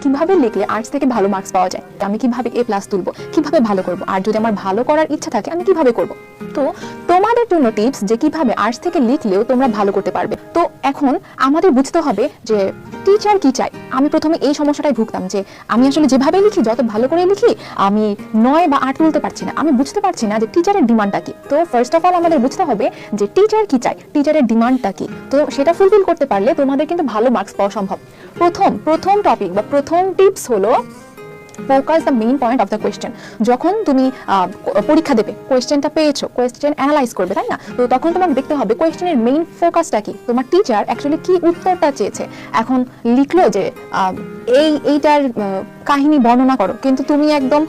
কিভাবে লিখলে আর্টস থেকে ভালো মার্কস পাওয়া যায়, আমি কিভাবে A+ তুলবো, কিভাবে ভালো করব, আর যদি আমার ভালো করার ইচ্ছা থাকে আমি কিভাবে করব। তো তোমাদের জন্য টিপস যে কিভাবে আর্টস থেকে লিখলেও তোমরা ভালো করতে পারবে। তো এখন আমাদের বুঝতে হবে যে টিচার কি চাই। আমি প্রথমে এই সমস্যাটাই ভুগতাম যে আমি আসলে যেভাবে লিখি, যত ভালো করে লিখি, আমি 9 বা 8 তুলতে পারছি না। আমি বুঝতে পারছি না যে টিচারের ডিমান্ডটা কি। তো ফার্স্ট অফ অল আমাদের বুঝতে হবে যে টিচার কি চাই, টিচারের ডিমান্ডটা কি। তো সেটা ফুলফিল করতে পারলে তোমাদের কিন্তু ভালো মার্কস পাওয়া সম্ভব। প্রথম টপিক বা প্রথম টিপস হলো focus the main point of the question. যখন তুমি পরীক্ষা দেবে, কোয়েশ্চেনটা পেয়েছো, কোয়েশ্চেন অ্যানালাইজ করবে, তাই না? তো তখন তোমাকে দেখতে হবে কোয়েশ্চেনের মেইন ফোকাসটা কি, তোমার টিচার অ্যাকচুয়ালি কি উত্তরটা চেয়েছে। এখন লিখলো যে এইটার কাহিনী বর্ণনা করো, কিন্তু তুমি একদম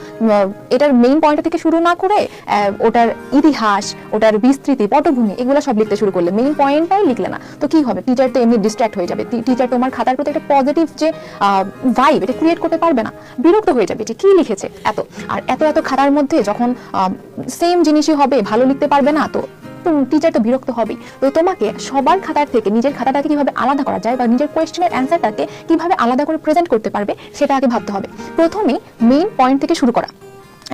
এটার মেইন পয়েন্ট থেকে শুরু না করে ওটার ইতিহাস, ওটার বিস্তৃতি, পটভূমি, এগুলো সব লিখতে শুরু করলে, মেইন পয়েন্টটাই লিখলে না, তো কি হবে? টিচার তো এমনি ডিস্ট্র্যাক্ট হয়ে যাবে। টিচার তোমার খাতার প্রতি একটা পজিটিভ যে ভাইব, এটা ক্রিয়েট করতে পারবে না, বিরক্ত হয়ে যাবে যে কি লিখেছে এত খাতার মধ্যে, যখন সেম জিনিসই হবে, ভালো লিখতে পারবে না, তো টিচার তো বিরক্ত হবেই। তো তোমাকে সবার খাতার থেকে নিজের খাতাটাকে কিভাবে আলাদা করা যায় বা নিজের কোয়েশ্চেনের অ্যান্সারটাকে কিভাবে আলাদা করে প্রেজেন্ট করতে পারবে সেটা আগে ভাবতে হবে। প্রথমে মেইন পয়েন্ট থেকে শুরু করা।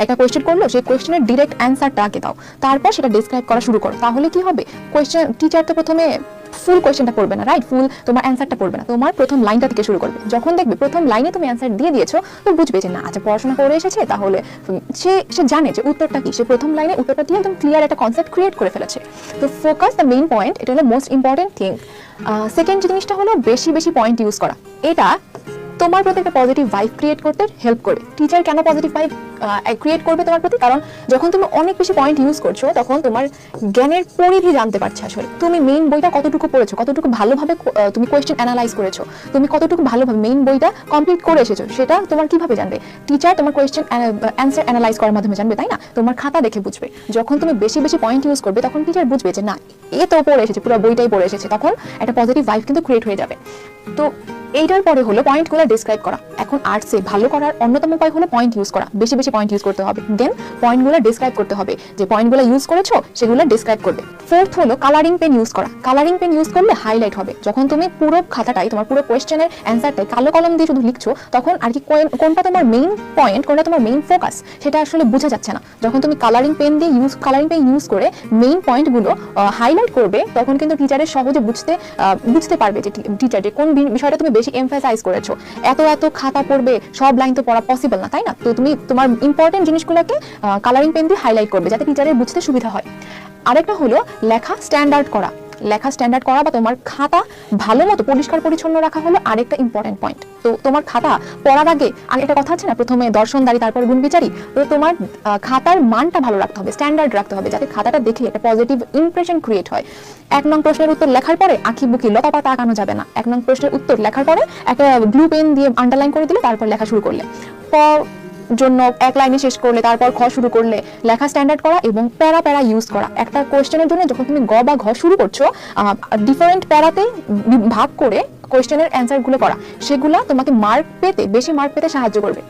একটা কোয়েশ্চেন করলো, সেই কোয়েশ্চেনের ডিরেক্ট অ্যান্সারটা আগে দাও, তারপর সেটা ডিসক্রাইব করা শুরু করো। তাহলে কি হবে, কোয়েশ্চেন টিচার তো প্রথমে ফুল কোয়েশ্চেনটা পড়বে না, রাইট? ফুল তোমার অ্যান্সারটা পড়বে না, তোমার প্রথম লাইনটা থেকে শুরু করবে। যখন দেখবে প্রথম লাইনে তুমি অ্যান্সার দিয়ে দিয়েছো, তো বুঝবে যে না, আচ্ছা পড়াশোনা করে এসেছে, তাহলে সে জানে যে উত্তরটা কি। সে প্রথম লাইনে উত্তরটা দিয়ে একদম ক্লিয়ার একটা কনসেপ্ট ক্রিয়েট করে ফেলেছে। তো ফোকাস দ্য মেইন পয়েন্ট, এটা হলো মোস্ট ইম্পর্টেন্ট থিং। সেকেন্ড জিনিসটা হলো বেশি পয়েন্ট ইউজ করা। এটা তোমার প্রতি একটা পজিটিভ ভাইব ক্রিয়েট করতে হেল্প করবে। টিচার কেন পজিটিভ ভাইব ক্রিয়েট করবে তোমার প্রতি? কারণ যখন তুমি অনেক বেশি পয়েন্ট ইউজ করছো, তখন তোমার জ্ঞানের পরিধি জানতে পারছো। আসলে তুমি মেইন বইটা কতটুকু পড়েছো, কতটুকু ভালোভাবে তুমি কোয়েশ্চেন অ্যানালাইজ করেছো, তুমি কতটুকু ভালোভাবে মেইন বইটা কমপ্লিট করে এসেছো, সেটা তোমার কিভাবে জানবে? টিচার তোমার কোয়েশ্চেন অ্যান্সার অ্যানালাইজ করার মাধ্যমে জানবে, তাই না? তোমার খাতা দেখে বুঝবে। যখন তুমি বেশি পয়েন্ট ইউজ করবে, তখন টিচার বুঝবে যে না, এ তো পড়ে এসেছে, পুরো বইটাই পড়ে এসেছে, তখন একটা পজিটিভ ভাইব কিন্তু ক্রিয়েট হয়ে যাবে। তো এইটার পরে হলো পয়েন্টগুলো ডিসক্রাইব করা। এখন আর্টসে ভালো করার অন্যতম উপায় হলো পয়েন্ট ইউজ করা। বেশি পয়েন্ট ইউজ করতে হবে, দেন পয়েন্টগুলো ডিসক্রাইব করতে হবে, যে পয়েন্টগুলো ইউজ করেছো সেগুলো ডিসক্রাইব করবে। ফোর্থ হলো কালারিং পেন ইউজ করা। কালারিং পেন ইউজ করলে হাইলাইট হবে। যখন তুমি পুরো খাতাটাই, তোমার পুরো কোয়েশ্চেনের অ্যান্সারটাই কালো কলম দিয়ে শুধু লিখছো, তখন আর কি কোনটা তোমার মেইন পয়েন্ট, কোনটা তোমার মেইন ফোকাস, সেটা আসলে বোঝা যাচ্ছে না। যখন তুমি কালারিং পেন ইউজ করে মেইন পয়েন্টগুলো হাইলাইট করবে, তখন কিন্তু টিচারের সহজে বুঝতে পারবে যে টিচার যে কোন বিষয়টা তুমি বেশি এমফাসাইজ করেছো। এত খাতা পড়বে, সব লাইন তো পড়া পসিবল না, তাই না? তো তুমি তোমার ইম্পর্টেন্ট জিনিসগুলোকে কালারিং পেন দিয়ে হাইলাইট করবে, যাতে টিচারের বুঝতে সুবিধা হয়। আরেকটা হলো লেখা স্ট্যান্ডার্ড করা। বা তোমার খাতা ভালো মতো পরিষ্কার পরিচ্ছন্ন রাখা হলো আরেকটা ইম্পর্টেন্ট পয়েন্ট। তো তোমার খাতা পড়ার আগে একটা কথা আছে না, প্রথমে দর্শনদারি তারপর গুণ বিচারি। তো তোমার খাতার মানটা ভালো রাখতে হবে, স্ট্যান্ডার্ড রাখতে হবে, যাতে খাতাটা দেখে একটা পজিটিভ ইমপ্রেশন ক্রিয়েট হয়। 1 নং প্রশ্নের উত্তর লেখার পরে আঁকি বুকি লতাপাতা আঁকানো যাবে না। 1 নং প্রশ্নের উত্তর লেখার পরে একটা ব্লু পেন দিয়ে আন্ডারলাইন করে দিলে, তারপর লেখা শুরু করলে, জন্য 1 লাইনে শেষ করলে, তারপর খ শুরু করলে। লেখা স্ট্যান্ডার্ড করা এবং প্যারা ইউজ করা। একটা কোয়েশ্চেনের জন্য যখন তুমি গ বা ঘ শুরু করছো, ডিফারেন্ট প্যারাতে ভাগ করে কোয়েশ্চেনের অ্যান্সারগুলো করা, সেগুলো তোমাকে বেশি মার্ক পেতে সাহায্য করবে।